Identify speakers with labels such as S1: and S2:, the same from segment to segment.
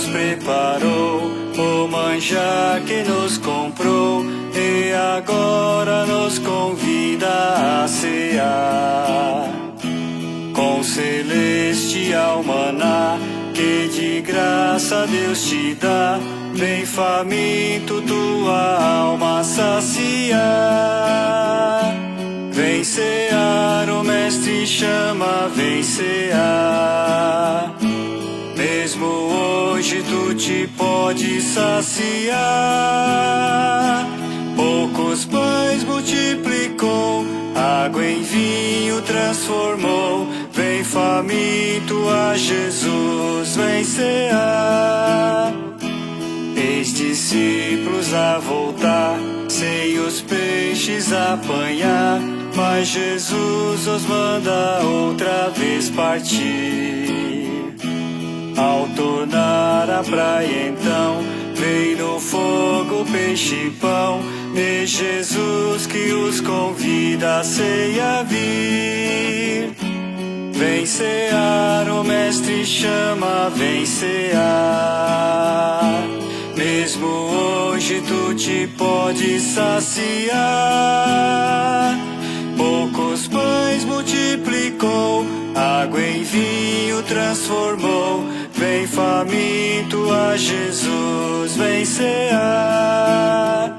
S1: nos preparou o manjar que nos comprou e agora nos convida a cear com celestial maná que de graça Deus te dá. Vem faminto tua alma saciar. Vem cear, o mestre chama, vem cear. Mesmo hoje tu te pode saciar. Poucos pães multiplicou, água em vinho transformou. Vem faminto a Jesus, vem cear. Eis discípulos a voltar, sem os peixes apanhar, mas Jesus os manda outra vez partir. Ao tornar a praia então, vem no fogo peixe e pão, de Jesus que os convida a ceia vir. Vem cear, o mestre chama, vem cear. Mesmo hoje tu te pode saciar. Poucos pães multiplicou, água em vinho transformou. Vem faminto a Jesus, vem cear.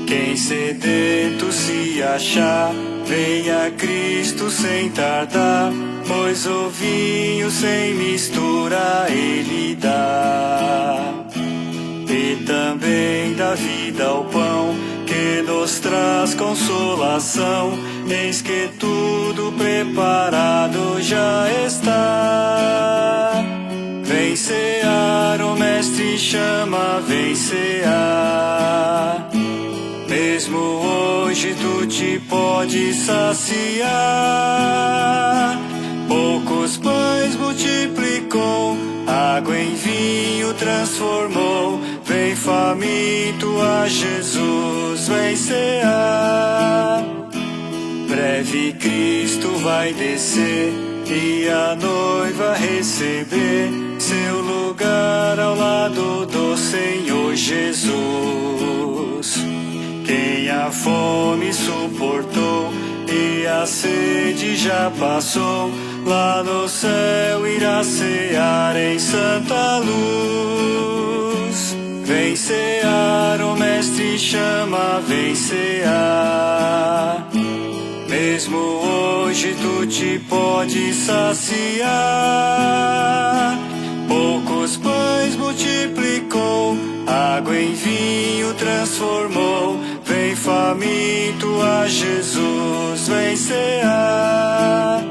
S1: Quem sedento se achar, venha a Cristo sem tardar, pois o vinho sem mistura Ele dá. E também dá vida ao pão, que nos traz consolação. Eis que tudo preparado já está. Vem cear, o mestre chama, vem cear. Mesmo hoje tu te pode saciar. Poucos pães multiplicou, água em vinho transformou. Vem faminto a Jesus, vem cear. Breve Cristo vai descer e a noiva receber seu lugar ao lado do Senhor Jesus. Quem a fome suportou e a sede já passou, lá no céu irá cear em santa luz. Vem cear, o mestre chama, vem cear. Mesmo hoje tu te pode saciar. Poucos pães multiplicou, água em vinho transformou. Vem faminto a Jesus, vem cear.